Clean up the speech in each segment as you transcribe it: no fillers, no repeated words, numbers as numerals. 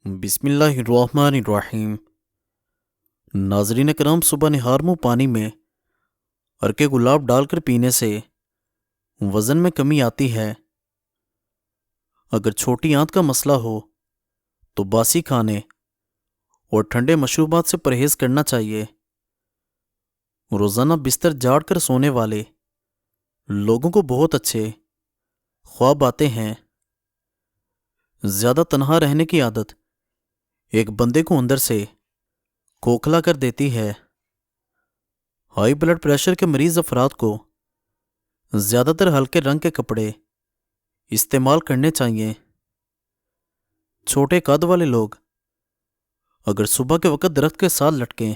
بسم اللہ الرحمن الرحیم۔ ناظرین کرام، صبح نہار منہ پانی میں عرق گلاب ڈال کر پینے سے وزن میں کمی آتی ہے۔ اگر چھوٹی آنت کا مسئلہ ہو تو باسی کھانے اور ٹھنڈے مشروبات سے پرہیز کرنا چاہیے۔ روزانہ بستر جاڑ کر سونے والے لوگوں کو بہت اچھے خواب آتے ہیں۔ زیادہ تنہا رہنے کی عادت ایک بندے کو اندر سے کھوکھلا کر دیتی ہے۔ ہائی بلڈ پریشر کے مریض افراد کو زیادہ تر ہلکے رنگ کے کپڑے استعمال کرنے چاہیے۔ چھوٹے قد والے لوگ اگر صبح کے وقت درخت کے ساتھ لٹکیں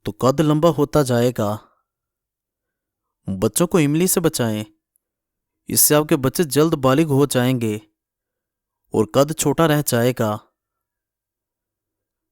تو قد لمبا ہوتا جائے گا۔ بچوں کو املی سے بچائیں، اس سے آپ کے بچے جلد بالغ ہو جائیں گے اور قد چھوٹا رہ جائے گا۔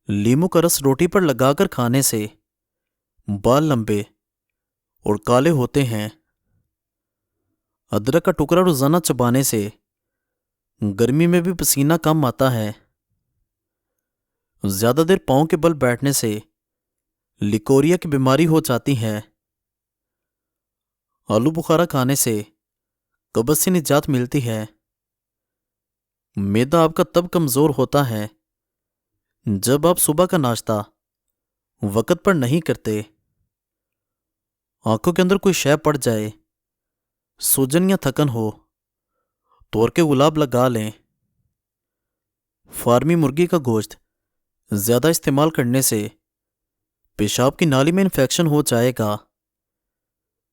لیموں کا رس روٹی پر لگا کر کھانے سے بال لمبے اور کالے ہوتے ہیں۔ ادرک کا ٹکڑا روزانہ چبانے سے گرمی میں بھی پسینہ کم آتا ہے۔ زیادہ دیر پاؤں کے بل بیٹھنے سے لیکوریا کی بیماری ہو جاتی ہے۔ آلو بخارا کھانے سے قبض سے نجات ملتی ہے۔ معدہ آپ کا تب کمزور ہوتا ہے جب آپ صبح کا ناشتہ وقت پر نہیں کرتے۔ آنکھوں کے اندر کوئی شے پڑ جائے، سوجن یا تھکن ہو تو عرق گلاب لگا لیں۔ فارمی مرغی کا گوشت زیادہ استعمال کرنے سے پیشاب کی نالی میں انفیکشن ہو جائے گا۔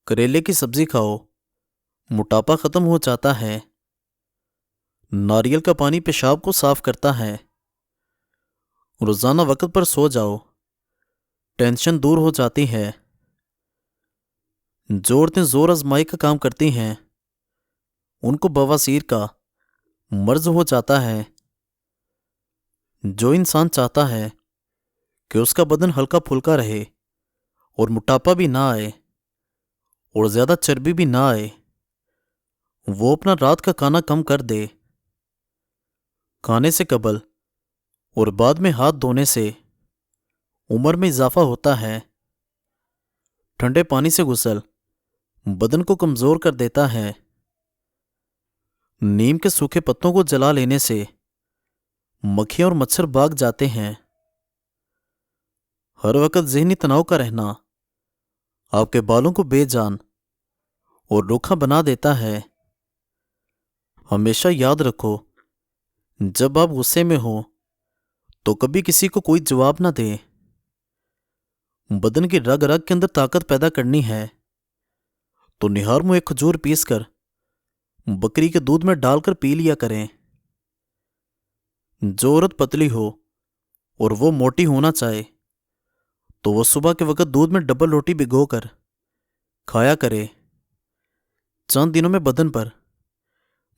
کریلے کی سبزی کھاؤ، موٹاپا ختم ہو جاتا ہے۔ ناریل کا پانی پیشاب کو صاف کرتا ہے۔ روزانہ وقت پر سو جاؤ، ٹینشن دور ہو جاتی ہے۔ جو عورتیں زور آزمائی کا کام کرتی ہیں ان کو بواسیر کا مرض ہو جاتا ہے۔ جو انسان چاہتا ہے کہ اس کا بدن ہلکا پھلکا رہے اور موٹاپا بھی نہ آئے اور زیادہ چربی بھی نہ آئے، وہ اپنا رات کا کھانا کم کر دے۔ کھانے سے قبل اور بعد میں ہاتھ دھونے سے عمر میں اضافہ ہوتا ہے۔ ٹھنڈے پانی سے غسل بدن کو کمزور کر دیتا ہے۔ نیم کے سوکھے پتوں کو جلا لینے سے مکھیاں اور مچھر بھاگ جاتے ہیں۔ ہر وقت ذہنی تناؤ کا رہنا آپ کے بالوں کو بے جان اور روکھا بنا دیتا ہے۔ ہمیشہ یاد رکھو، جب آپ غصے میں ہوں تو کبھی کسی کو کوئی جواب نہ دیں۔ بدن کی رگ رگ کے اندر طاقت پیدا کرنی ہے تو نہار منہ ایک کھجور پیس کر بکری کے دودھ میں ڈال کر پی لیا کریں۔ جو عورت پتلی ہو اور وہ موٹی ہونا چاہے تو وہ صبح کے وقت دودھ میں ڈبل روٹی بھگو کر کھایا کرے۔ چند دنوں میں بدن پر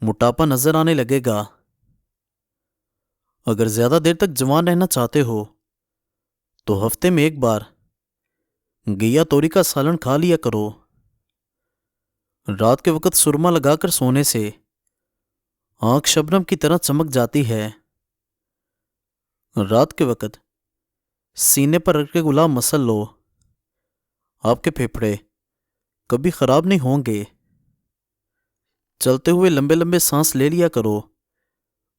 موٹاپا نظر آنے لگے گا۔ اگر زیادہ دیر تک جوان رہنا چاہتے ہو تو ہفتے میں ایک بار گیا توری کا سالن کھا لیا کرو۔ رات کے وقت سرما لگا کر سونے سے آنکھ شبنم کی طرح چمک جاتی ہے۔ رات کے وقت سینے پر عرق گلاب مسل لو، آپ کے پھیپھڑے کبھی خراب نہیں ہوں گے۔ چلتے ہوئے لمبے لمبے سانس لے لیا کرو،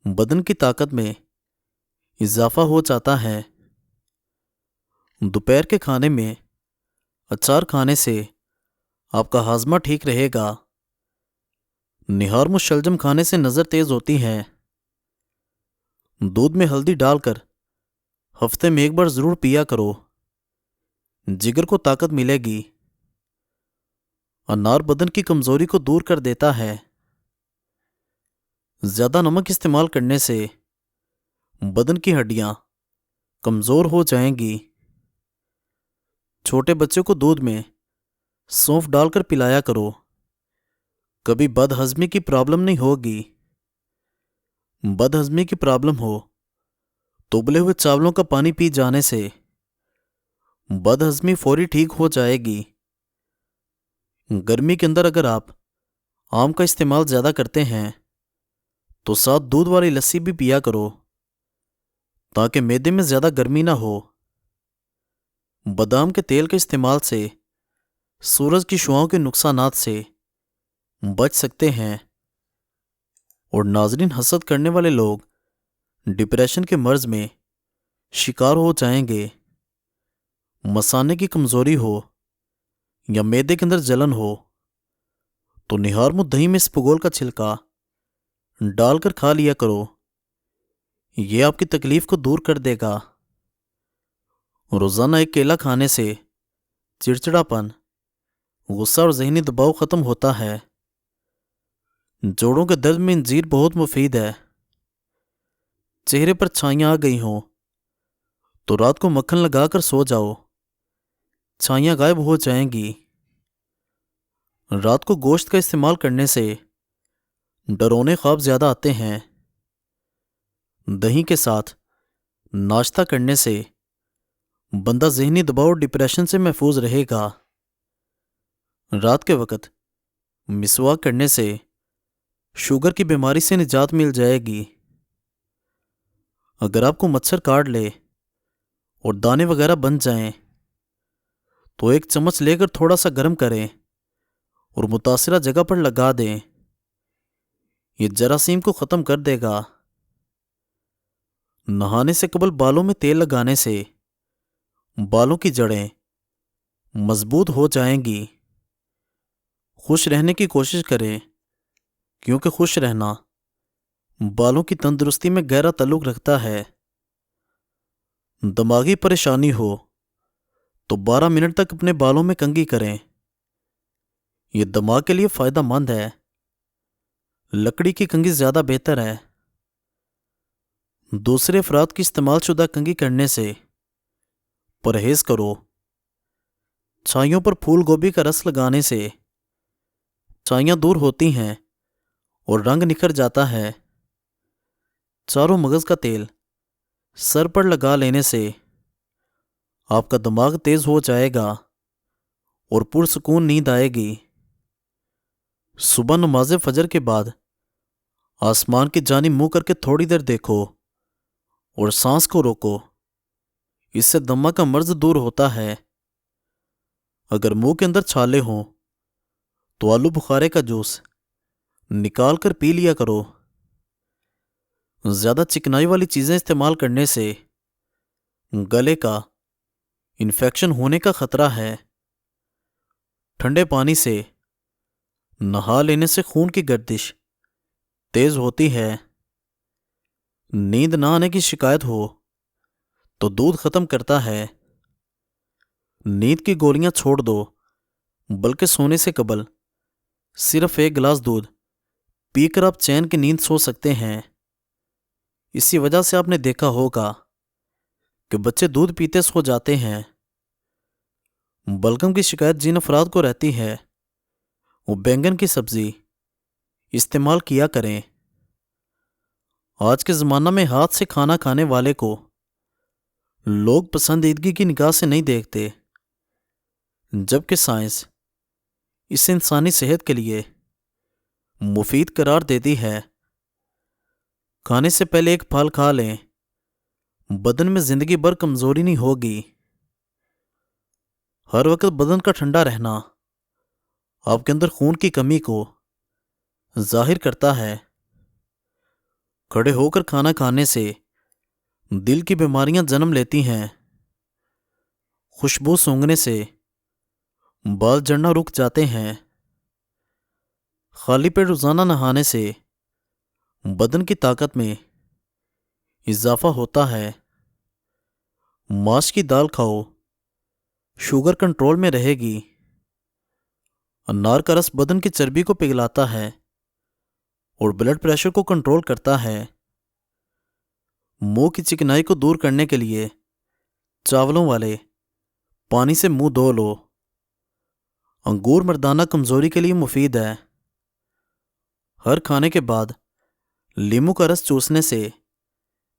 بدن کی طاقت میں اضافہ ہو جاتا ہے۔ دوپہر کے کھانے میں اچار کھانے سے آپ کا ہاضمہ ٹھیک رہے گا۔ نہار منہ شلجم کھانے سے نظر تیز ہوتی ہے۔ دودھ میں ہلدی ڈال کر ہفتے میں ایک بار ضرور پیا کرو، جگر کو طاقت ملے گی۔ انار بدن کی کمزوری کو دور کر دیتا ہے۔ زیادہ نمک استعمال کرنے سے بدن کی ہڈیاں کمزور ہو جائیں گی۔ چھوٹے بچے کو دودھ میں سونف ڈال کر پلایا کرو، کبھی بد ہضمی کی پرابلم نہیں ہوگی۔ بد ہضمی کی پرابلم ہو تو ابلے ہوئے چاولوں کا پانی پی جانے سے بد ہضمی فوری ٹھیک ہو جائے گی۔ گرمی کے اندر اگر آپ آم کا استعمال زیادہ کرتے ہیں تو ساتھ دودھ والی لسی بھی پیا کرو، تاکہ معدے میں زیادہ گرمی نہ ہو۔ بادام کے تیل کے استعمال سے سورج کی شعاؤں کے نقصانات سے بچ سکتے ہیں۔ اور ناظرین، حسد کرنے والے لوگ ڈپریشن کے مرض میں شکار ہو جائیں گے۔ مثانے کی کمزوری ہو یا معدے کے اندر جلن ہو تو نہار منہ دہی میں اسپغول کا چھلکا ڈال کر کھا لیا کرو، یہ آپ کی تکلیف کو دور کر دے گا۔ روزانہ ایک کیلا کھانے سے چڑچڑاپن، غصہ اور ذہنی دباؤ ختم ہوتا ہے۔ جوڑوں کے درد میں انجیر بہت مفید ہے۔ چہرے پر چھائیاں آ گئی ہوں تو رات کو مکھن لگا کر سو جاؤ، چھائیاں غائب ہو جائیں گی۔ رات کو گوشت کا استعمال کرنے سے ڈرونے خواب زیادہ آتے ہیں۔ دہی کے ساتھ ناشتہ کرنے سے بندہ ذہنی دباؤ اور ڈپریشن سے محفوظ رہے گا۔ رات کے وقت مسواک کرنے سے شوگر کی بیماری سے نجات مل جائے گی۔ اگر آپ کو مچھر کاٹ لے اور دانے وغیرہ بن جائیں تو ایک چمچ لے کر تھوڑا سا گرم کریں اور متاثرہ جگہ پر لگا دیں، یہ جراثیم کو ختم کر دے گا۔ نہانے سے قبل بالوں میں تیل لگانے سے بالوں کی جڑیں مضبوط ہو جائیں گی۔ خوش رہنے کی کوشش کریں، کیونکہ خوش رہنا بالوں کی تندرستی میں گہرا تعلق رکھتا ہے۔ دماغی پریشانی ہو تو 12 منٹ تک اپنے بالوں میں کنگھی کریں، یہ دماغ کے لیے فائدہ مند ہے۔ لکڑی کی کنگھی زیادہ بہتر ہے۔ دوسرے افراد کی استعمال شدہ کنگھی کرنے سے پرہیز کرو۔ چھائیوں پر پھول گوبھی کا رس لگانے سے چھائیاں دور ہوتی ہیں اور رنگ نکھر جاتا ہے۔ چاروں مغز کا تیل سر پر لگا لینے سے آپ کا دماغ تیز ہو جائے گا اور پرسکون نیند آئے گی۔ صبح نماز فجر کے بعد آسمان کی جانب منہ کر کے تھوڑی دیر دیکھو اور سانس کو روکو، اس سے دمہ کا مرض دور ہوتا ہے۔ اگر منہ کے اندر چھالے ہوں تو آلو بخارے کا جوس نکال کر پی لیا کرو۔ زیادہ چکنائی والی چیزیں استعمال کرنے سے گلے کا انفیکشن ہونے کا خطرہ ہے۔ ٹھنڈے پانی سے نہا لینے سے خون کی گردش تیز ہوتی ہے۔ نیند نہ آنے کی شکایت ہو تو دودھ ختم کرتا ہے۔ نیند کی گولیاں چھوڑ دو، بلکہ سونے سے قبل صرف 1 گلاس دودھ پی کر آپ چین کی نیند سو سکتے ہیں۔ اسی وجہ سے آپ نے دیکھا ہوگا کہ بچے دودھ پیتے سو جاتے ہیں۔ بلغم کی شکایت جن افراد کو رہتی ہے وہ بینگن کی سبزی استعمال کیا کریں۔ آج کے زمانہ میں ہاتھ سے کھانا کھانے والے کو لوگ پسندیدگی کی نگاہ سے نہیں دیکھتے، جبکہ سائنس اسے انسانی صحت کے لیے مفید قرار دیتی ہے۔ کھانے سے پہلے ایک پھل کھا لیں، بدن میں زندگی بھر کمزوری نہیں ہوگی۔ ہر وقت بدن کا ٹھنڈا رہنا آپ کے اندر خون کی کمی کو ظاہر کرتا ہے۔ کھڑے ہو کر کھانا کھانے سے دل کی بیماریاں جنم لیتی ہیں۔ خوشبو سونگھنے سے بال جھڑنا رک جاتے ہیں۔ خالی پیٹ روزانہ نہانے سے بدن کی طاقت میں اضافہ ہوتا ہے۔ ماش کی دال کھاؤ، شوگر کنٹرول میں رہے گی۔ انار کا رس بدن کی چربی کو پگھلاتا ہے اور بلڈ پریشر کو کنٹرول کرتا ہے۔ منہ کی چکنائی کو دور کرنے کے لیے چاولوں والے پانی سے منہ دھو لو۔ انگور مردانہ کمزوری کے لیے مفید ہے۔ ہر کھانے کے بعد لیموں کا رس چوسنے سے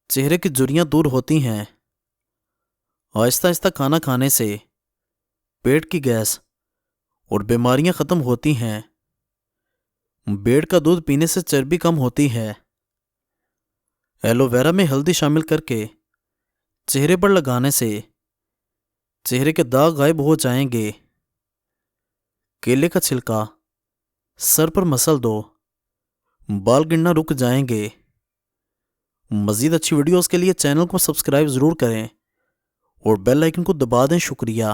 چہرے کی جھریاں دور ہوتی ہیں۔ آہستہ آہستہ کھانا کھانے سے پیٹ کی گیس اور بیماریاں ختم ہوتی ہیں۔ بیڑ کا دودھ پینے سے چربی کم ہوتی ہے۔ ایلو ویرا میں ہلدی شامل کر کے چہرے پر لگانے سے چہرے کے داغ غائب ہو جائیں گے۔ کیلے کا چھلکا سر پر مسل دو، بال گرنا رک جائیں گے۔ مزید اچھی ویڈیوز کے لیے چینل کو سبسکرائب ضرور کریں اور بیل آئیکن کو دبا دیں۔ شکریہ۔